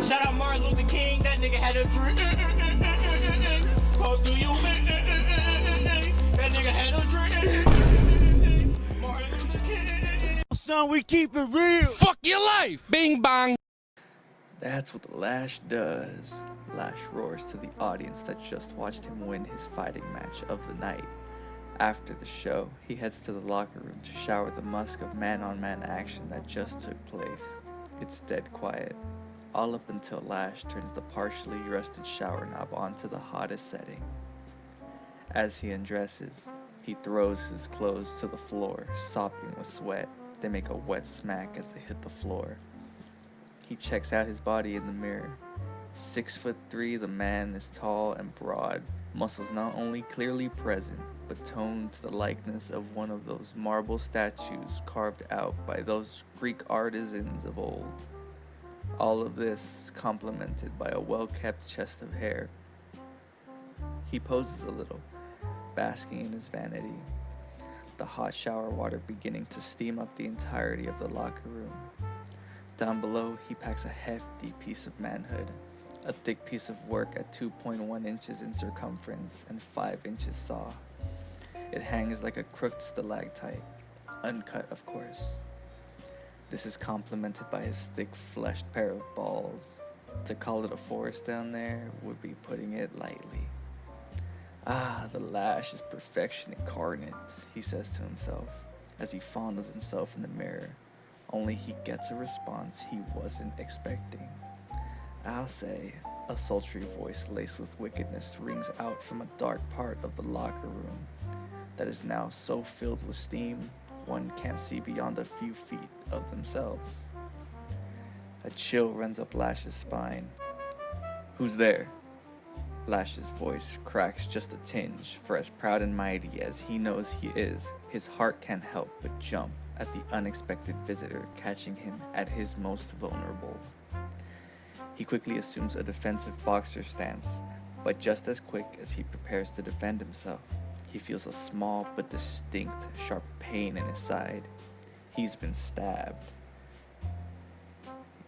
Shout out Martin Luther King, that nigga had a dream. Fuck do you that nigga had a dream. Martin Luther King. Son, we keep it real. Fuck your life! Bing bong! That's what the Lash does. Lash roars to the audience that just watched him win his fighting match of the night. After the show, he heads to the locker room to shower the musk of man-on-man action that just took place. It's dead quiet, all up until Lash turns the partially rusted shower knob onto the hottest setting. As he undresses, he throws his clothes to the floor, sopping with sweat. They make a wet smack as they hit the floor. He checks out his body in the mirror. 6'3", the man is tall and broad, muscles not only clearly present, but toned to the likeness of one of those marble statues carved out by those Greek artisans of old. All of this complemented by a well-kept chest of hair. He poses a little, basking in his vanity, the hot shower water beginning to steam up the entirety of the locker room. Down below, he packs a hefty piece of manhood, a thick piece of work at 2.1 inches in circumference and 5 inches saw. It hangs like a crooked stalactite, uncut of course. This is complemented by his thick fleshed pair of balls. To call it a forest down there would be putting it lightly. Ah, the Lash is perfection incarnate, he says to himself, as he fondles himself in the mirror. Only he gets a response he wasn't expecting. I'll say, a sultry voice laced with wickedness rings out from a dark part of the locker room that is now so filled with steam one can't see beyond a few feet of themselves. A chill runs up Lash's spine. Who's there? Lash's voice cracks just a tinge, for as proud and mighty as he knows he is, his heart can't help but jump at the unexpected visitor catching him at his most vulnerable. He quickly assumes a defensive boxer stance, but just as quick as he prepares to defend himself, he feels a small but distinct sharp pain in his side. He's been stabbed.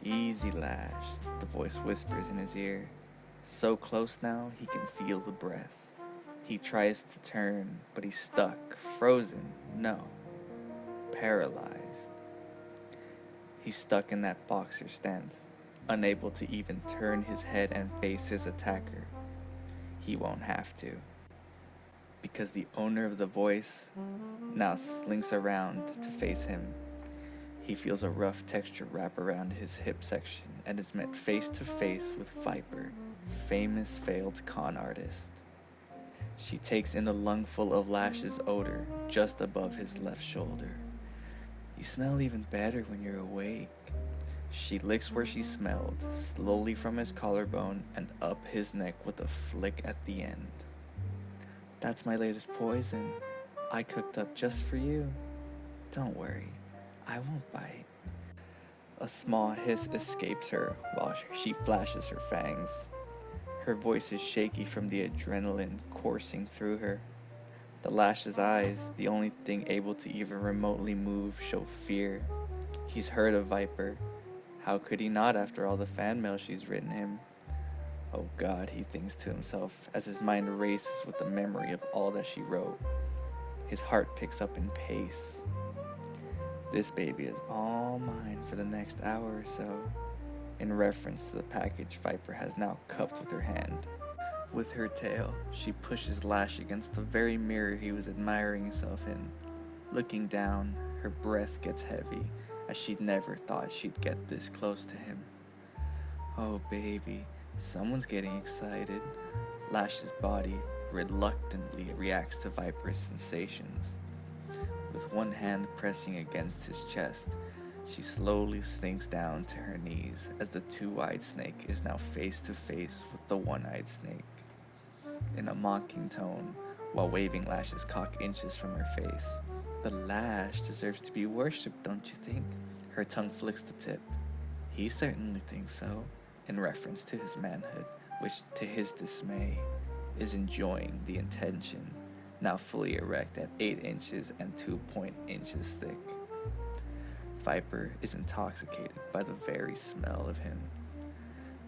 Easy, Lash, the voice whispers in his ear. So close now, he can feel the breath. He tries to turn, but he's stuck, frozen, no, paralyzed. He's stuck in that boxer stance, unable to even turn his head and face his attacker. He won't have to, because the owner of the voice now slinks around to face him. He feels a rough texture wrap around his hip section and is met face to face with Vyper, famous failed con artist. She takes in a lungful of Lash's odor just above his left shoulder. You smell even better when you're awake. She licks where she smelled, slowly from his collarbone and up his neck with a flick at the end. That's my latest poison. I cooked up just for you. Don't worry, I won't bite. A small hiss escapes her while she flashes her fangs. Her voice is shaky from the adrenaline coursing through her. The Lash's eyes, the only thing able to even remotely move, show fear. He's heard of Vyper. How could he not after all the fan mail she's written him? Oh God, he thinks to himself as his mind races with the memory of all that she wrote. His heart picks up in pace. This baby is all mine for the next hour or so, in reference to the package Vyper has now cupped with her hand. With her tail, she pushes Lash against the very mirror he was admiring himself in. Looking down, her breath gets heavy, as she'd never thought she'd get this close to him. Oh baby, someone's getting excited. Lash's body reluctantly reacts to Vyper's sensations. With one hand pressing against his chest, she slowly sinks down to her knees as the two-eyed snake is now face to face with the one-eyed snake. In a mocking tone, while waving Lash's cock inches from her face. The Lash deserves to be worshipped, don't you think? Her tongue flicks the tip. He certainly thinks so, in reference to his manhood, which, to his dismay, is enjoying the attention, now fully erect at 8 inches and 2 inches thick. Vyper is intoxicated by the very smell of him.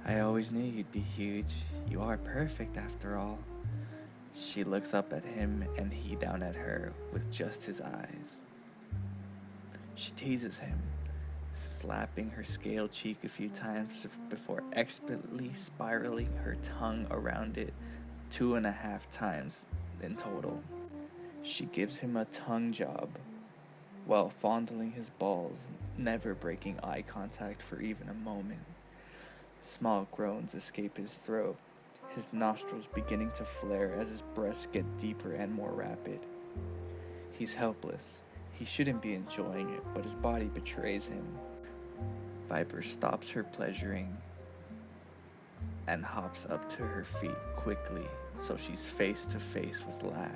I always knew you'd be huge. You are perfect after all. She looks up at him and he down at her with just his eyes. She teases him, slapping her scaled cheek a few times before expertly spiraling her tongue around it 2.5 times in total. She gives him a tongue job while fondling his balls, never breaking eye contact for even a moment. Small groans escape his throat, his nostrils beginning to flare as his breaths get deeper and more rapid. He's helpless. He shouldn't be enjoying it, but his body betrays him. Vyper stops her pleasuring and hops up to her feet quickly so she's face to face with Lash.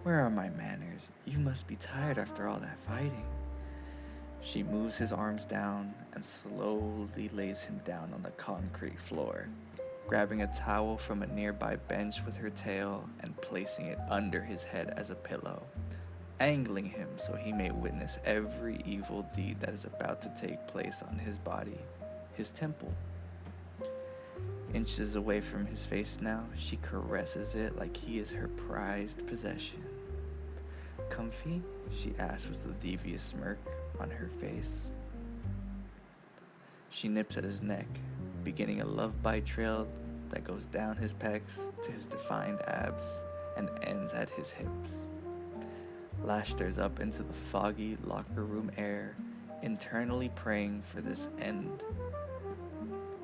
Where are my manners? You must be tired after all that fighting. She moves his arms down and slowly lays him down on the concrete floor, grabbing a towel from a nearby bench with her tail and placing it under his head as a pillow, angling him so he may witness every evil deed that is about to take place on his body, his temple. Inches away from his face now, she caresses it like he is her prized possession. Comfy? She asks with a devious smirk on her face. She nips at his neck, beginning a love bite trail that goes down his pecs to his defined abs and ends at his hips. Lash stares up into the foggy locker room air, internally praying for this end,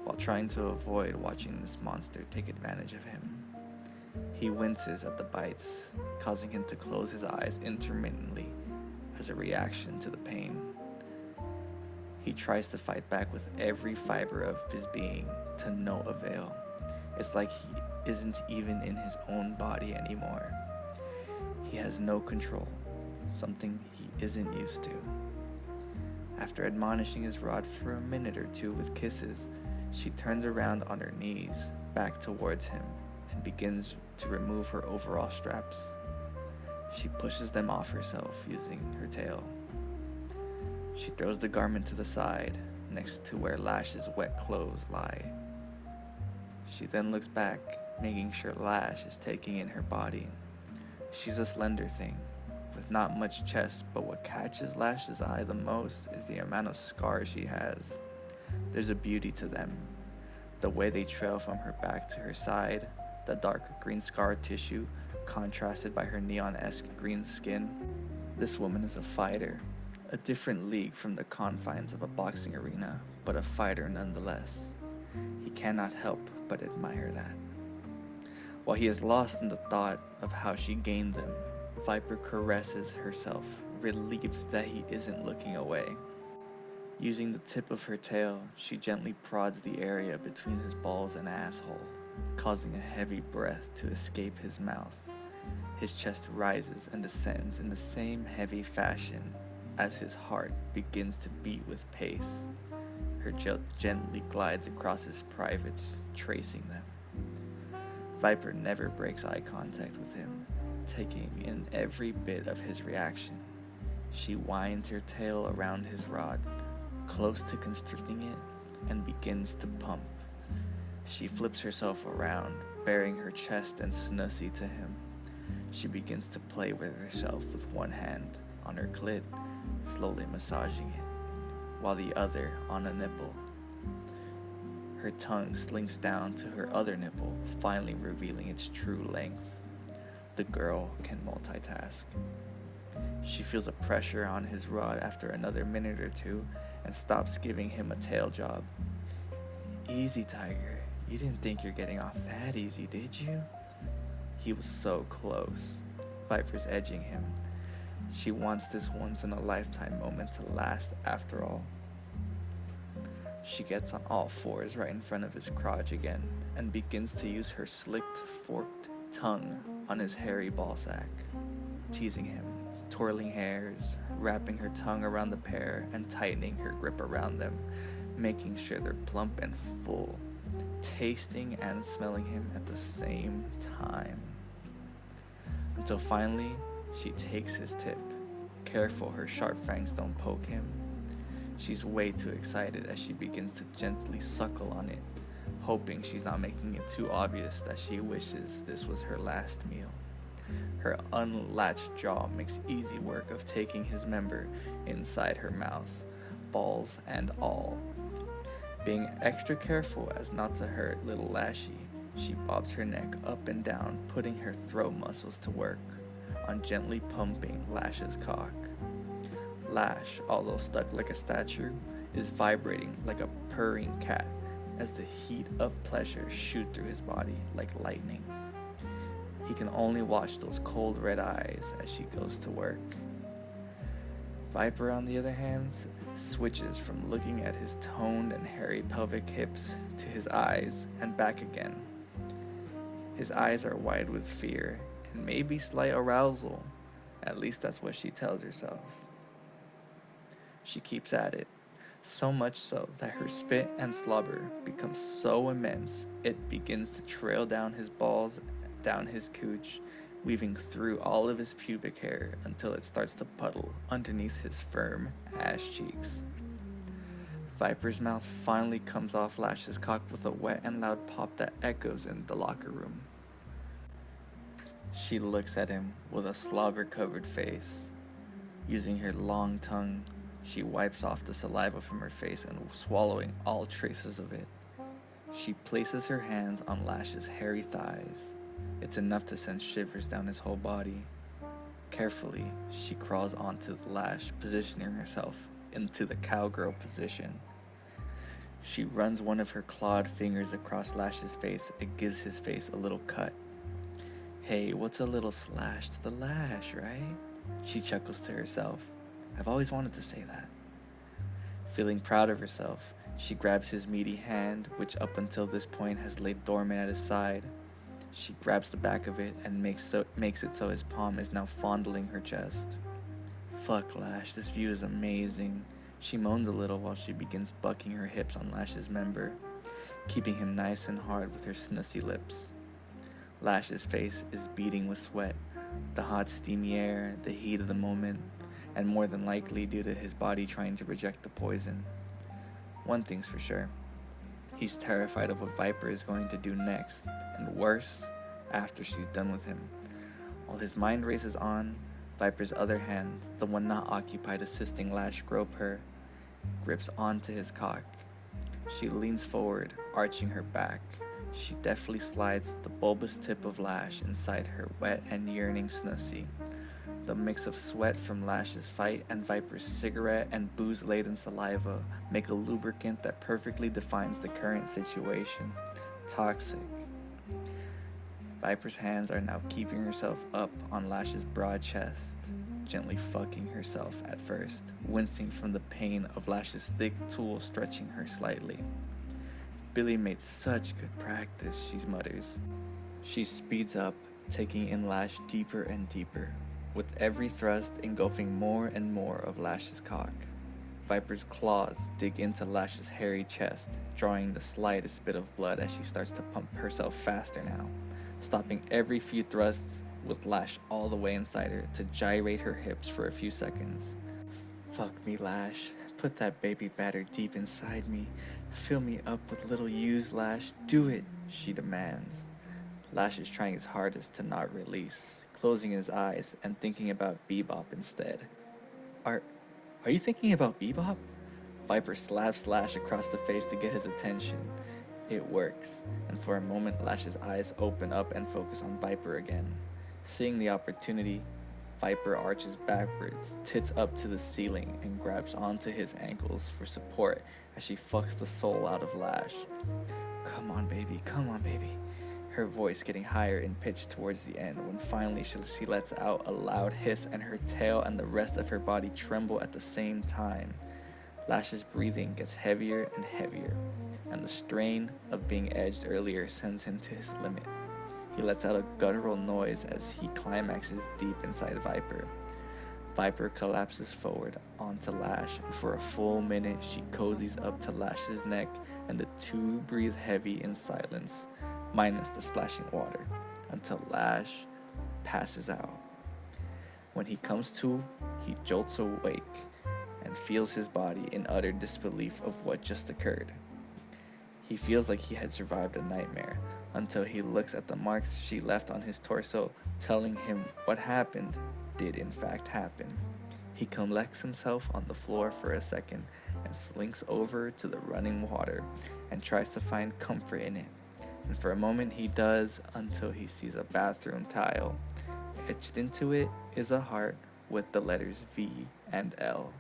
while trying to avoid watching this monster take advantage of him. He winces at the bites, causing him to close his eyes intermittently as a reaction to the pain. He tries to fight back with every fiber of his being, to no avail. It's like he isn't even in his own body anymore. He has no control, something he isn't used to. After admonishing his rod for a minute or two with kisses, she turns around on her knees, back towards him, and begins to remove her overall straps. She pushes them off herself using her tail. She throws the garment to the side, next to where Lash's wet clothes lie. She then looks back, making sure Lash is taking in her body. She's a slender thing, with not much chest, but what catches Lash's eye the most is the amount of scars she has. There's a beauty to them, the way they trail from her back to her side, the darker green scar tissue contrasted by her neon-esque green skin. This woman is a fighter, a different league from the confines of a boxing arena, but a fighter nonetheless. He cannot help but admire that. While he is lost in the thought of how she gained them, Vyper caresses herself, relieved that he isn't looking away. Using the tip of her tail, she gently prods the area between his balls and asshole, causing a heavy breath to escape his mouth. His chest rises and descends in the same heavy fashion as his heart begins to beat with pace. Her gently glides across his privates, tracing them. Vyper never breaks eye contact with him, taking in every bit of his reaction. She winds her tail around his rod, close to constricting it, and begins to pump. She flips herself around, baring her chest and snussy to him. She begins to play with herself with one hand on her clit, slowly massaging it, while the other on a nipple. Her tongue slinks down to her other nipple, finally revealing its true length. The girl can multitask. She feels a pressure on his rod after another minute or two and stops giving him a tail job. Easy, Tiger. You didn't think you're getting off that easy, did you? He was so close. Vyper's edging him. She wants this once-in-a-lifetime moment to last after all. She gets on all fours right in front of his crotch again and begins to use her slicked, forked tongue on his hairy ballsack, teasing him, twirling hairs, wrapping her tongue around the pair and tightening her grip around them, making sure they're plump and full, tasting and smelling him at the same time. Until finally, she takes his tip, careful her sharp fangs don't poke him. She's way too excited as she begins to gently suckle on it, hoping she's not making it too obvious that she wishes this was her last meal. Her unlatched jaw makes easy work of taking his member inside her mouth, balls and all. Being extra careful as not to hurt little Lashy, she bobs her neck up and down, putting her throat muscles to work on gently pumping Lash's cock. Lash, although stuck like a statue, is vibrating like a purring cat as the heat of pleasure shoots through his body like lightning. He can only watch those cold red eyes as she goes to work. Vyper, on the other hand, switches from looking at his toned and hairy pelvic hips to his eyes and back again. His eyes are wide with fear and maybe slight arousal. At least that's what she tells herself. She keeps at it, so much so that her spit and slobber becomes so immense it begins to trail down his balls, down his cooch, weaving through all of his pubic hair until it starts to puddle underneath his firm ass cheeks. Vyper's mouth finally comes off Lash's cock with a wet and loud pop that echoes in the locker room. She looks at him with a slobber-covered face. Using her long tongue, she wipes off the saliva from her face and swallowing all traces of it. She places her hands on Lash's hairy thighs. It's enough to send shivers down his whole body. Carefully, she crawls onto the Lash, positioning herself into the cowgirl position. She runs one of her clawed fingers across Lash's face. It gives his face a little cut. Hey, what's a little slash to the Lash, right? She chuckles to herself. I've always wanted to say that. Feeling proud of herself, she grabs his meaty hand, which up until this point has laid dormant at his side. She grabs the back of it and makes it so his palm is now fondling her chest. Fuck, Lash, this view is amazing. She moans a little while she begins bucking her hips on Lash's member, keeping him nice and hard with her snussy lips. Lash's face is beating with sweat, the hot steamy air, the heat of the moment, and more than likely due to his body trying to reject the poison. One thing's for sure. He's terrified of what Vyper is going to do next, and worse, after she's done with him. While his mind races on, Vyper's other hand, the one not occupied assisting Lash grope her, grips onto his cock. She leans forward, arching her back. She deftly slides the bulbous tip of Lash inside her wet and yearning snussy. The mix of sweat from Lash's fight and Vyper's cigarette and booze-laden saliva make a lubricant that perfectly defines the current situation. Toxic. Vyper's hands are now keeping herself up on Lash's broad chest, gently fucking herself at first, wincing from the pain of Lash's thick tool stretching her slightly. Billy made such good practice, she mutters. She speeds up, taking in Lash deeper and deeper, with every thrust engulfing more and more of Lash's cock. Vyper's claws dig into Lash's hairy chest, drawing the slightest bit of blood as she starts to pump herself faster now, stopping every few thrusts with Lash all the way inside her to gyrate her hips for a few seconds. Fuck me, Lash. Put that baby batter deep inside me. Fill me up with little used Lash. Do it, she demands. Lash is trying his hardest to not release, closing his eyes and thinking about Bebop instead. Are you thinking about Bebop? Vyper slaps Lash across the face to get his attention. It works, and for a moment Lash's eyes open up and focus on Vyper again. Seeing the opportunity, Vyper arches backwards, tits up to the ceiling, and grabs onto his ankles for support as she fucks the soul out of Lash. Come on, baby, come on, baby. Her voice getting higher in pitch towards the end when finally she lets out a loud hiss and her tail and the rest of her body tremble at the same time. Lash's breathing gets heavier and heavier, and the strain of being edged earlier sends him to his limit. He lets out a guttural noise as he climaxes deep inside Vyper. Vyper collapses forward onto Lash, and for a full minute she cozies up to Lash's neck, and the two breathe heavy in silence, minus the splashing water, until Lash passes out. When he comes to, he jolts awake and feels his body in utter disbelief of what just occurred. He feels like he had survived a nightmare until he looks at the marks she left on his torso, telling him what happened did in fact happen. He collects himself on the floor for a second and slinks over to the running water and tries to find comfort in it. And for a moment he does, until he sees a bathroom tile. Etched into it is a heart with the letters V and L.